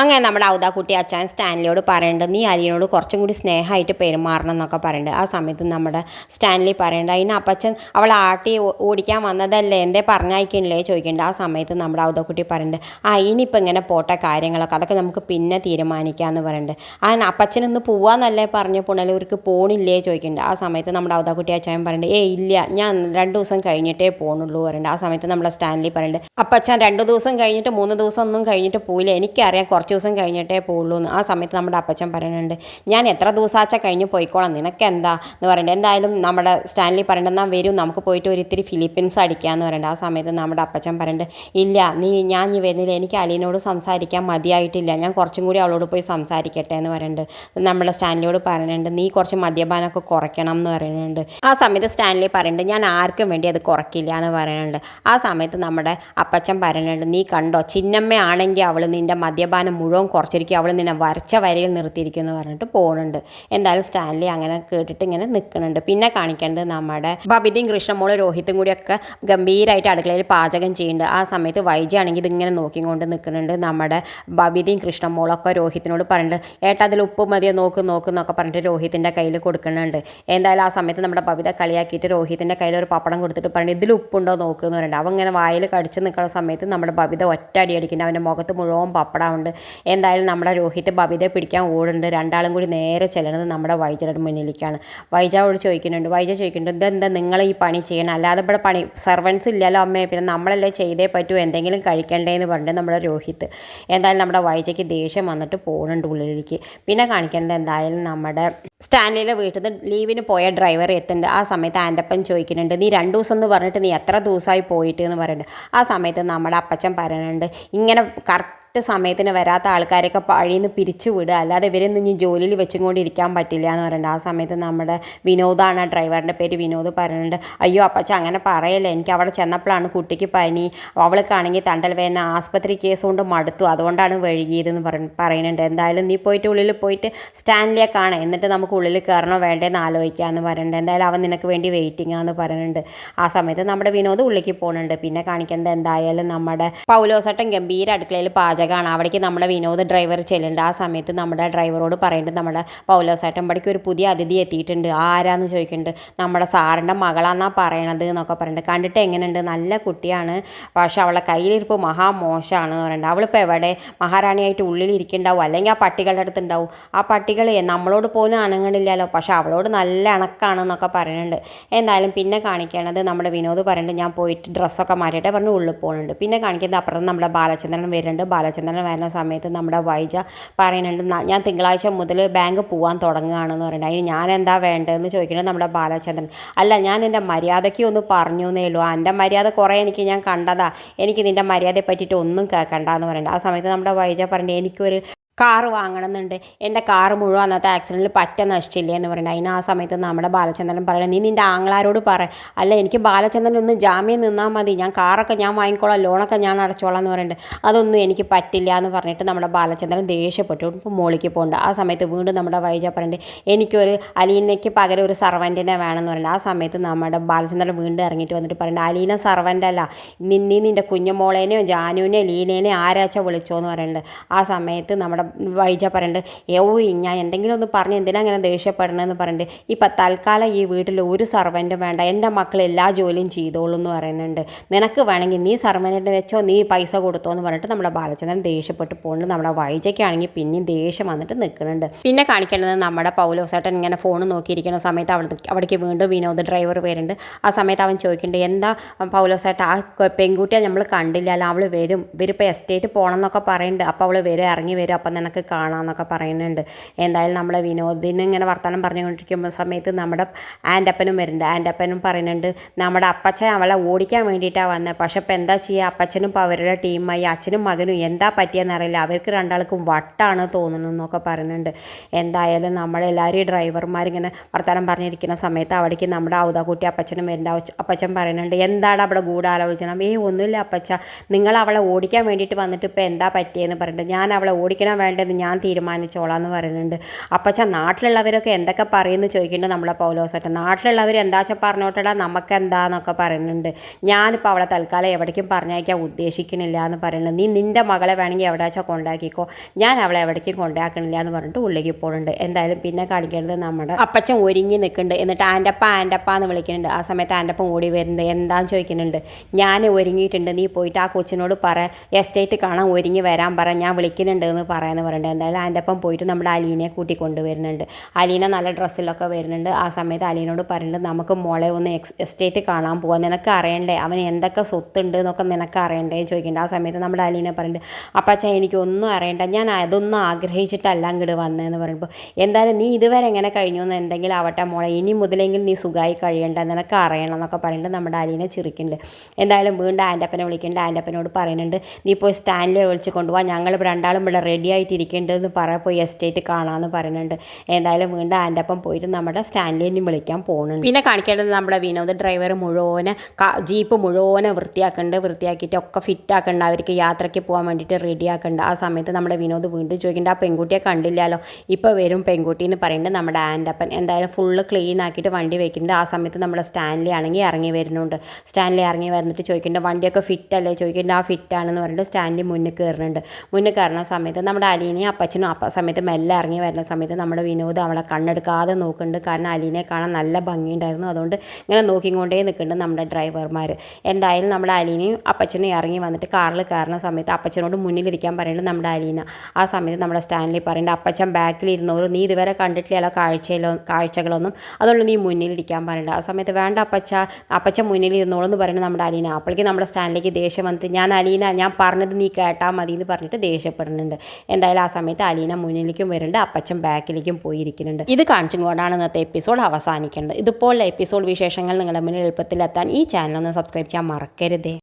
അങ്ങനെ നമ്മുടെ ഔദാക്കുട്ടി അച്ഛൻ സ്റ്റാൻലിയോട് പറയുന്നുണ്ട്, നീ അലീനോട് കുറച്ചും കൂടി സ്നേഹമായിട്ട് പെരുമാറണം എന്നൊക്കെ പറയുന്നുണ്ട്. ആ സമയത്ത് നമ്മുടെ സ്റ്റാൻലി പറയുന്നുണ്ട്, അതിന് അപ്പച്ചൻ അവൾ ആട്ടി ഓടിക്കാൻ വന്നതല്ലേ, എന്തേ പറഞ്ഞയക്കണില്ലേ ചോദിക്കുന്നുണ്ട്. ആ സമയത്ത് നമ്മുടെ ഔദാക്കുട്ടി പറയുന്നുണ്ട്, ഇനിയിപ്പോൾ ഇങ്ങനെ പോട്ടെ കാര്യങ്ങളൊക്കെ, അതൊക്കെ നമുക്ക് പിന്നെ തീരുമാനിക്കാമെന്ന് പറയുന്നുണ്ട്. അപ്പച്ചനൊന്ന് പോവാന്നല്ലേ പറഞ്ഞു, പുനലൂർക്ക് പോണില്ലേ ചോദിക്കുന്നുണ്ട്. ആ സമയത്ത് നമ്മുടെ ഔദാക്കുട്ടി അച്ഛൻ പറയുന്നുണ്ട്, ഇല്ല, ഞാൻ 2 ദിവസം കഴിഞ്ഞിട്ടേ പോകണുള്ളൂ പറയുന്നുണ്ട്. ആ സമയത്ത് നമ്മുടെ സ്റ്റാൻലി പറയുന്നുണ്ട്, അപ്പച്ചൻ 2 ദിവസം കഴിഞ്ഞിട്ട് 3 ദിവസം ഒന്നും കഴിഞ്ഞിട്ട് പോയില്ല, എനിക്കറിയാം കുറച്ച് ദിവസം കഴിഞ്ഞിട്ടേ പോകുള്ളൂ എന്ന്. ആ സമയത്ത് നമ്മുടെ അപ്പച്ചൻ പറയുന്നുണ്ട്, ഞാൻ എത്ര ദിവസാച്ച കഴിഞ്ഞ് പോയിക്കോളാം, നിനക്കെന്താ എന്ന് പറയുന്നുണ്ട്. എന്തായാലും നമ്മുടെ സ്റ്റാൻലി പറയുന്നുണ്ട്, എന്നാൽ വരും നമുക്ക് പോയിട്ട് ഒരിത്തിരി ഫിലിപ്പീൻസ് അടിക്കാമെന്ന് പറയുന്നുണ്ട്. ആ സമയത്ത് നമ്മുടെ അപ്പച്ചൻ പറയുന്നുണ്ട്, ഇല്ല ഞാൻ വരുന്നില്ല, എനിക്ക് അലീനോട് സംസാരിക്കാൻ മതിയായിട്ടില്ല, ഞാൻ കുറച്ചും കൂടി അവളോട് പോയി സംസാരിക്കട്ടെ എന്ന് പറയുന്നുണ്ട്. നമ്മുടെ സ്റ്റാൻലിയോട് പറയുന്നുണ്ട്, നീ കുറച്ച് മദ്യപാനമൊക്കെ കുറയ്ക്കണം എന്ന് പറയുന്നുണ്ട്. ആ സമയത്ത് സ്റ്റാൻലി പറയുന്നുണ്ട്, ഞാൻ ആർക്കും വേണ്ടി അത് കുറയ്ക്കില്ല എന്ന് പറയുന്നുണ്ട്. ആ സമയത്ത് നമ്മുടെ അപ്പച്ചൻ പറയുന്നുണ്ട്, നീ കണ്ടോ, ചിന്നമ്മയാണെങ്കിൽ അവൾ നിൻ്റെ മദ്യപാനം മുഴുവൻ കുറച്ചിരിക്കും, അവൾ നിന്നെ വരച്ച വരയിൽ നിർത്തിയിരിക്കും എന്ന് പറഞ്ഞിട്ട് പോകുന്നുണ്ട്. എന്തായാലും സ്റ്റാൻലി അങ്ങനെ കേട്ടിട്ട് ഇങ്ങനെ നിൽക്കുന്നുണ്ട്. പിന്നെ കാണിക്കേണ്ടത് നമ്മുടെ ബബിതയും കൃഷ്ണമോള് രോഹിത്തും കൂടിയൊക്കെ ഗംഭീരമായിട്ട് അടുക്കളയിൽ പാചകം ചെയ്യുന്നുണ്ട്. ആ സമയത്ത് വൈജി ആണെങ്കിൽ ഇതിങ്ങനെ നോക്കിക്കൊണ്ട് നിൽക്കുന്നുണ്ട്. നമ്മുടെ ബബിതയും കൃഷ്ണമോളൊക്കെ രോഹിത്തിനോട് പറയുന്നുണ്ട്, ഏട്ടാ അതിൽ ഉപ്പ് മതിയെ നോക്കുന്നൊക്കെ പറഞ്ഞിട്ട് രോഹിത്തിൻ്റെ കയ്യിൽ കൊടുക്കുന്നുണ്ട്. എന്തായാലും ആ സമയത്ത് നമ്മുടെ ബബിത കളിയാക്കിയിട്ട് രോഹിത്തിൻ്റെ കയ്യിൽ ഒരു പപ്പടം കൊടുത്തിട്ട് പറയുന്നത്, ഇതിൽ ഉപ്പുണ്ടോ നോക്കുമെന്ന് പറയുന്നുണ്ട്. അവൻ ഇങ്ങനെ വായിൽ കടിച്ച് നിൽക്കുന്ന സമയത്ത് നമ്മുടെ ബബിത ഒറ്റ അടി അടിക്കുന്നുണ്ട്, അവൻ്റെ മുഖത്ത് മുഴുവൻ പപ്പടമുണ്ട്. എന്തായാലും നമ്മുടെ രോഹിത്ത് ബബിതയെ പിടിക്കാൻ ഓടുന്നുണ്ട്. രണ്ടാളും കൂടി നേരെ ചെല്ലുന്നത് നമ്മുടെ വൈജയുടെ മുന്നിലേക്കാണ്. വൈജയോട് ചോദിക്കുന്നുണ്ട്, ഇതെന്താ നിങ്ങൾ ഈ പണി ചെയ്യണം, അല്ലാതെ ഇവിടെ പണി സെർവൻസ് ഇല്ലല്ലോ അമ്മേ, പിന്നെ നമ്മളല്ലേ ചെയ്തേ പറ്റൂ, എന്തെങ്കിലും കഴിക്കണ്ടേ എന്ന് പറഞ്ഞിട്ട് നമ്മുടെ രോഹിത്ത്. എന്തായാലും നമ്മുടെ വൈജയ്ക്ക് ദേഷ്യം വന്നിട്ട് പോകുന്നുണ്ട് ഉള്ളിലേക്ക്. പിന്നെ കാണിക്കേണ്ടത് എന്തായാലും നമ്മുടെ സ്റ്റാൻലിയിലെ വീട്ടിൽ നിന്ന് ലീവിന് പോയ ഡ്രൈവർ എത്തുന്നുണ്ട്. ആ സമയത്ത് ആൻ്റപ്പൻ ചോദിക്കുന്നുണ്ട്, നീ 2 ദിവസം എന്ന് പറഞ്ഞിട്ട് നീ എത്ര ദിവസമായി പോയിട്ട് എന്ന് പറയുന്നുണ്ട്. ആ സമയത്ത് നമ്മുടെ അപ്പച്ചൻ പറയുന്നുണ്ട്, ഇങ്ങനെ സമയത്തിന് വരാത്ത ആൾക്കാരെയൊക്കെ പഴിന്ന് പിരിച്ചു വിടുക, അല്ലാതെ ഇവരൊന്നും ഇനി ജോലിയിൽ വെച്ചും കൊണ്ടിരിക്കാൻ പറ്റില്ല എന്ന് പറയുന്നുണ്ട്. ആ സമയത്ത് നമ്മുടെ വിനോദാണ്, ആ ഡ്രൈവറിൻ്റെ പേര് വിനോദ്, പറയുന്നുണ്ട്, അയ്യോ അപ്പച്ച അങ്ങനെ പറയല്ലേ, എനിക്ക് അവിടെ ചെന്നപ്പോഴാണ് കുട്ടിക്ക് പനി, അവൾക്കാണെങ്കിൽ തണ്ടൽ വേദന, ആസ്പത്രി കേസ് കൊണ്ട് മടുത്തു, അതുകൊണ്ടാണ് വൈകിയതെന്ന് പറയുന്നുണ്ട്. എന്തായാലും നീ പോയിട്ട് ഉള്ളിൽ പോയിട്ട് സ്റ്റാൻലിയെ കാണാം, എന്നിട്ട് നമുക്ക് ഉള്ളിൽ കയറണോ വേണ്ടേന്ന് ആലോചിക്കാമെന്ന് പറയുന്നുണ്ട്. എന്തായാലും അവൻ നിനക്ക് വേണ്ടി വെയിറ്റിംഗ് ആണെന്ന് പറയുന്നുണ്ട്. ആ സമയത്ത് നമ്മുടെ വിനോദ് ഉള്ളിലേക്ക് പോകുന്നുണ്ട്. പിന്നെ കാണിക്കേണ്ടത് എന്തായാലും നമ്മുടെ പൗലോസേട്ടൻ ഗംഭീര അടുക്കളയിൽ പാചകമാണ്. അവിടേക്ക് നമ്മുടെ വിനോദ് ഡ്രൈവർ ചെല്ലുന്നുണ്ട്. ആ സമയത്ത് നമ്മുടെ ഡ്രൈവറോട് പറയുന്നുണ്ട്, നമ്മുടെ പൗലോസേട്ടൻ ഇവിടേക്ക് ഒരു പുതിയ അതിഥി എത്തിയിട്ടുണ്ട്, ആരാന്ന് ചോദിക്കുന്നുണ്ട്. നമ്മുടെ സാറിൻ്റെ മകളാന്നാ പറയണത് എന്നൊക്കെ പറയുന്നുണ്ട്. കണ്ടിട്ട് എങ്ങനെയുണ്ട്, നല്ല കുട്ടിയാണ്, പക്ഷെ അവളെ കയ്യിലിരിപ്പ് മഹാമോശമാണ് എന്ന് പറയുന്നുണ്ട്. അവളിപ്പോൾ എവിടെ, മഹാറാണിയായിട്ട് ഉള്ളിലിരിക്കുന്നുണ്ടാവും, അല്ലെങ്കിൽ ആ പട്ടികളുടെ അടുത്ത് ഉണ്ടാവും. ആ പട്ടികൾ നമ്മളോട് പോലും അനങ്ങണില്ലല്ലോ, പക്ഷെ അവളോട് നല്ല ഇണക്കാണെന്നൊക്കെ പറയുന്നുണ്ട്. എന്തായാലും പിന്നെ കാണിക്കണത് നമ്മുടെ വിനോദ് പറയുന്നുണ്ട്, ഞാൻ പോയിട്ട് ഡ്രസ്സൊക്കെ മാറ്റിയിട്ട് പറഞ്ഞ് ഉള്ളിൽ പോകുന്നുണ്ട്. പിന്നെ കാണിക്കുന്നത് അപ്പുറത്ത് നമ്മുടെ ബാലചന്ദ്രൻ വരുന്നുണ്ട്. ബാലചന്ദ്രൻ വരുന്ന സമയത്ത് നമ്മുടെ വൈജ പറയുന്നുണ്ട്, ഞാൻ തിങ്കളാഴ്ച മുതൽ ബാങ്ക് പോകാൻ തുടങ്ങുകയാണെന്ന് പറയുന്നുണ്ട്. അതിന് ഞാൻ എന്താ വേണ്ടതെന്ന് ചോദിക്കുന്നത് നമ്മുടെ ബാലചന്ദ്രൻ. അല്ല, ഞാൻ എൻ്റെ മര്യാദയ്ക്ക് ഒന്ന് പറഞ്ഞു എന്നേ ഉള്ളൂ, എൻ്റെ മര്യാദ കുറേ ഞാൻ കണ്ടതാ, എനിക്ക് നിൻ്റെ മര്യാദയെ പറ്റിയിട്ട് ഒന്നും കേൾക്കണ്ട എന്ന് പറയുന്നുണ്ട്. ആ സമയത്ത് നമ്മുടെ വൈജ പറഞ്ഞിട്ട്, എനിക്കൊരു കാറ് വാങ്ങണമെന്നുണ്ട്, എൻ്റെ കാറ് മുഴുവൻ അന്നത്തെ ആക്സിഡൻറ്റിൽ പറ്റ നശിച്ചില്ലേ എന്ന് പറയുന്നത്. അതിന് ആ സമയത്ത് നമ്മുടെ ബാലചന്ദ്രൻ പറയുന്നത്, നീ നിൻ്റെ ആങ്ങളാരോട് പറ, അല്ല എനിക്ക് ബാലചന്ദ്രൻ ഒന്ന് ജാമ്യം നിന്നാൽ മതി, ഞാൻ കാറൊക്കെ ഞാൻ വാങ്ങിക്കോളാം, ലോണൊക്കെ ഞാൻ അടച്ചോളാം എന്ന് പറയുന്നുണ്ട്. അതൊന്നും എനിക്ക് പറ്റില്ല എന്ന് പറഞ്ഞിട്ട് നമ്മുടെ ബാലചന്ദ്രൻ ദേഷ്യപ്പെട്ടു ഇപ്പോൾ മോളിക്ക് പോകുന്നുണ്ട്. ആ സമയത്ത് വീണ്ടും നമ്മുടെ വൈജ പറയുന്നുണ്ട്, എനിക്കൊരു അലീനയ്ക്ക് പകരം ഒരു സർവൻറ്റിനെ വേണമെന്ന് പറയുന്നത്. ആ സമയത്ത് നമ്മുടെ ബാലചന്ദ്രൻ വീണ്ടും ഇറങ്ങിയിട്ട് വന്നിട്ട് പറയുന്നുണ്ട്, അലീന സർവൻ്റ് അല്ല, നിൻ്റെ കുഞ്ഞുമോളേനെയോ ജാനുവിനെയോ ലീനേനെയോ ആരാച്ച വിളിച്ചോ എന്ന് പറയുന്നുണ്ട്. ആ സമയത്ത് നമ്മുടെ വൈജ പറയുന്നുണ്ട്, ഞാൻ എന്തെങ്കിലും ഒന്ന് പറഞ്ഞ് എന്തിനാ അങ്ങനെ ദേഷ്യപ്പെടണമെന്ന് പറഞ്ഞിട്ട്, ഇപ്പം തൽക്കാലം ഈ വീട്ടിൽ ഒരു സർവൻറ്റും വേണ്ട, എൻ്റെ മക്കൾ എല്ലാ ജോലിയും ചെയ്തോളൂ എന്ന് പറയുന്നുണ്ട്, നിനക്ക് വേണമെങ്കിൽ നീ സർവൻറ്റിനെ വെച്ചോ, നീ പൈസ കൊടുത്തോ എന്ന് പറഞ്ഞിട്ട് നമ്മുടെ ബാലചന്ദ്രൻ ദേഷ്യപ്പെട്ട് പോകുന്നുണ്ട്. നമ്മുടെ വൈജയ്ക്കാണെങ്കിൽ പിന്നെയും ദേഷ്യം വന്നിട്ട് നിൽക്കുന്നുണ്ട്. പിന്നെ കാണിക്കേണ്ടത് നമ്മുടെ പൗലോസേട്ടൻ ഇങ്ങനെ ഫോൺ നോക്കിയിരിക്കുന്ന സമയത്ത് അവിടേക്ക് വീണ്ടും വിനോദ് ഡ്രൈവർ വരുന്നുണ്ട്. ആ സമയത്ത് അവൻ ചോദിക്കുന്നുണ്ട്, എന്താ പൗലോസേട്ട, ആ പെൺകുട്ടിയെ നമ്മൾ കണ്ടില്ലല്ലോ, അവൾ വരും, ഇവരിപ്പോൾ എസ്റ്റേറ്റ് പോകണം എന്നൊക്കെ പറയുന്നുണ്ട്, അപ്പോൾ അവൾ ഇറങ്ങി വരും, അപ്പം നിനക്ക് കാണാമെന്നൊക്കെ പറയുന്നുണ്ട്. എന്തായാലും നമ്മുടെ വിനോദിന് ഇങ്ങനെ വർത്തമാനം പറഞ്ഞുകൊണ്ടിരിക്കുമ്പോൾ സമയത്ത് നമ്മുടെ ആൻ്റപ്പനും വരുന്നുണ്ട്. ആൻ്റപ്പനും പറയുന്നുണ്ട്, നമ്മുടെ അപ്പച്ചൻ അവളെ ഓടിക്കാൻ വേണ്ടിയിട്ടാണ് വന്നത്, പക്ഷെ ഇപ്പം എന്താ ചെയ്യുക, അപ്പച്ചനും ഇപ്പോൾ അവരുടെ ടീമായി, അച്ഛനും മകനും എന്താ പറ്റിയെന്നറിയില്ല, അവർക്ക് രണ്ടാൾക്കും വട്ടാണ് തോന്നുന്നു എന്നൊക്കെ പറയുന്നുണ്ട്. എന്തായാലും നമ്മളെല്ലാവരും ഈ ഡ്രൈവർമാരിങ്ങനെ വർത്തമാനം പറഞ്ഞിരിക്കുന്ന സമയത്ത് അവിടേക്ക് നമ്മുടെ ഔദാക്കുട്ടി അപ്പച്ചനും വരുന്നുണ്ട്. അപ്പച്ചൻ പറയുന്നുണ്ട്, എന്താണ് അവിടെ ഗൂഢാലോചന, ഒന്നുമില്ല അപ്പച്ച, നിങ്ങൾ അവളെ ഓടിക്കാൻ വേണ്ടിയിട്ട് വന്നിട്ട് ഇപ്പോൾ എന്താ പറ്റിയെന്ന് പറഞ്ഞിട്ട്, ഞാൻ അവളെ ഓടിക്കണം വേണ്ടത് ഞാൻ തീരുമാനിച്ചോളാം എന്ന് പറയുന്നുണ്ട്. അപ്പച്ച നാട്ടിലുള്ളവരൊക്കെ എന്തൊക്കെ പറയുമെന്ന് ചോദിക്കുന്നുണ്ട് നമ്മളെ പൗലോസേട്ടൻ. നാട്ടിലുള്ളവർ എന്താ വെച്ചാൽ പറഞ്ഞോട്ടെടാ, നമുക്ക് എന്താന്നൊക്കെ പറയുന്നുണ്ട്. ഞാനിപ്പോൾ അവളെ തൽക്കാലം എവിടേക്കും പറഞ്ഞയക്കാൻ ഉദ്ദേശിക്കണില്ല എന്ന് പറയുന്നുണ്ട്. നീ നിൻ്റെ മകളെ വേണമെങ്കിൽ എവിടെ വെച്ചാൽ കൊണ്ടാക്കിക്കോ, ഞാൻ അവളെ എവിടേക്കും കൊണ്ടാക്കണില്ല എന്ന് പറഞ്ഞിട്ട് ഉള്ളിലേക്ക് പോകുന്നുണ്ട്. എന്തായാലും പിന്നെ കാണിക്കേണ്ടത് നമ്മുടെ അപ്പച്ചൻ ഒരുങ്ങി നിൽക്കുന്നുണ്ട്. എന്നിട്ട് ആൻ്റപ്പ എന്ന് വിളിക്കുന്നുണ്ട്. ആ സമയത്ത് ആൻ്റപ്പൻ ഓടി വരുന്നുണ്ട്. എന്താന്ന് ചോദിക്കുന്നുണ്ട്. ഞാൻ ഒരുങ്ങിയിട്ടുണ്ട്, നീ പോയിട്ട് ആ കൊച്ചിനോട് പറ എസ്റ്റേറ്റ് കാണാൻ ഒരുങ്ങി വരാൻ പറ, ഞാൻ വിളിക്കുന്നുണ്ട് എന്ന് പറയാമെന്ന് പറയുന്നുണ്ട്. എന്തായാലും ആൻ്റപ്പൻ പോയിട്ട് നമ്മുടെ അലീനയെ കൂട്ടിക്കൊണ്ട് വരുന്നുണ്ട്. അലീന നല്ല ഡ്രസ്സിലൊക്കെ വരുന്നുണ്ട്. ആ സമയത്ത് അലീനോട് പറയുന്നുണ്ട്, നമുക്ക് മോളെ ഒന്ന് എസ്റ്റേറ്റ് കാണാൻ പോകാം, നിനക്ക് അറിയണ്ടേ അവന് എന്തൊക്കെ സ്വത്തുണ്ട് എന്നൊക്കെ നിനക്ക് അറിയണ്ടേ ചോദിക്കുന്നുണ്ട്. ആ സമയത്ത് നമ്മുടെ അലീന പറയുന്നുണ്ട്, അപ്പച്ചാ എനിക്കൊന്നും അറിയണ്ട, ഞാൻ അതൊന്നും ആഗ്രഹിച്ചിട്ടല്ല അങ്ങോട്ട് വന്നതെന്ന് പറയുമ്പോൾ, എന്തായാലും നീ ഇതുവരെ എങ്ങനെ കഴിഞ്ഞു എന്ന് എന്തെങ്കിലും ആവട്ടെ മോളെ, ഇനി മുതലെങ്കിൽ നീ സുഖമായി കഴിയണ്ട, നിനക്ക് അറിയണം എന്നൊക്കെ പറയുന്നുണ്ട്. നമ്മുടെ അലീന ചിരിക്കുന്നുണ്ട്. എന്തായാലും വീണ്ടും ആൻ്റപ്പനെ വിളിക്കുന്നുണ്ട്. ആൻ്റപ്പനോട് പറയുന്നുണ്ട്, നീ പോയി സ്റ്റാൻഡിലെ വിളിച്ച് കൊണ്ടുപോകാൻ, ഞങ്ങൾ രണ്ടാളും ഇവിടെ റെഡി ആയിട്ടിരിക്കേണ്ടതെന്ന് പറയാൻ പോയി എസ്റ്റേറ്റ് കാണാമെന്ന് പറയുന്നുണ്ട്. എന്തായാലും വീണ്ടും ആൻ്റപ്പൻ പോയിട്ട് നമ്മുടെ സ്റ്റാൻഡിലേനും വിളിക്കാൻ പോകുന്നുണ്ട്. പിന്നെ കാണിക്കേണ്ടത് നമ്മുടെ വിനോദ് ഡ്രൈവർ മുഴുവനെ ജീപ്പ് മുഴുവനെ വൃത്തിയാക്കിയിട്ട് ഒക്കെ ഫിറ്റാക്കുന്നുണ്ട്. അവർക്ക് യാത്രയ്ക്ക് പോകാൻ വേണ്ടിയിട്ട് റെഡിയാക്കുന്നുണ്ട്. ആ സമയത്ത് നമ്മുടെ വിനോദ് വീണ്ടും ചോദിക്കുന്നുണ്ട്, ആ പെൺകുട്ടിയെ കണ്ടില്ലല്ലോ, ഇപ്പോൾ വരും പെൺകുട്ടി എന്ന് പറയുന്നുണ്ട് നമ്മുടെ ആൻ്റപ്പൻ. എന്തായാലും ഫുള്ള് ക്ലീൻ ആക്കിയിട്ട് വണ്ടി വെക്കുന്നുണ്ട്. ആ സമയത്ത് നമ്മുടെ സ്റ്റാൻലി ആണെങ്കിൽ ഇറങ്ങി വരുന്നുണ്ട്. സ്റ്റാൻലി ഇറങ്ങി വന്നിട്ട് ചോദിക്കുന്നുണ്ട്, വണ്ടിയൊക്കെ ഫിറ്റല്ലേ ചോദിക്കുന്നുണ്ട്. ആ ഫിറ്റാണെന്ന് പറഞ്ഞിട്ട് സ്റ്റാൻലി മുന്നിൽ കയറുന്നുണ്ട്. മുന്നിൽ കയറുന്ന സമയത്ത് നമ്മുടെ അലീനയും അപ്പച്ചനും സമയത്ത് മെല്ലെ ഇറങ്ങി വരുന്ന സമയത്ത് നമ്മുടെ വിനോദ് അവളെ കണ്ണെടുക്കാതെ നോക്കുന്നുണ്ട്. കാരണം അലീനയെ കാണാൻ നല്ല ഭംഗിയുണ്ടായിരുന്നു. അതുകൊണ്ട് ഇങ്ങനെ നോക്കിക്കൊണ്ടേ നിൽക്കുന്നുണ്ട് നമ്മുടെ ഡ്രൈവർമാർ. എന്തായാലും നമ്മുടെ അലീനയും അപ്പച്ചനും ഇറങ്ങി വന്നിട്ട് കാറിൽ കയറുന്ന സമയത്ത് അപ്പച്ചനോട് മുന്നിലിരിക്കാൻ പറയുന്നുണ്ട് നമ്മുടെ അലീന. ആ സമയത്ത് നമ്മുടെ സ്റ്റാൻലി പറയുന്നുണ്ട്, അപ്പച്ചൻ ബാക്കിലിരുന്നോളൂ, നീ ഇതുവരെ കണ്ടിട്ടില്ല കാഴ്ചകളൊന്നും, അതുകൊണ്ട് നീ മുന്നിലിരിക്കാൻ പറയുന്നുണ്ട്. ആ സമയത്ത് വേണ്ട അപ്പച്ചൻ മുന്നിലിരുന്നോളൂ എന്ന് പറയുന്നത് നമ്മുടെ അലീന. അപ്പോഴേക്ക് നമ്മുടെ സ്റ്റാൻലിക്ക് ദേഷ്യം വന്നിട്ട്, ഞാൻ പറഞ്ഞത് നീ കേട്ടാൽ മതി എന്ന് പറഞ്ഞിട്ട് ദേഷ്യപ്പെടുന്നുണ്ട്. എന്തായാലും ആ സമയത്ത് അലീന മുന്നിലേക്കും വരുന്നുണ്ട്, അപ്പച്ചൻ ബാക്കിലേക്കും പോയിരിക്കുന്നുണ്ട്. ഇത് കാണിച്ചും കൊണ്ടാണ് ഇന്നത്തെ എപ്പിസോഡ് അവസാനിക്കേണ്ടത്. ഇതുപോലുള്ള എപ്പിസോഡ് വിശേഷങ്ങൾ നിങ്ങളുടെ മുന്നിൽ എളുപ്പത്തിലെത്താൻ ഈ ചാനൽ ഒന്ന് സബ്സ്ക്രൈബ് ചെയ്യാൻ മറക്കരുതേ.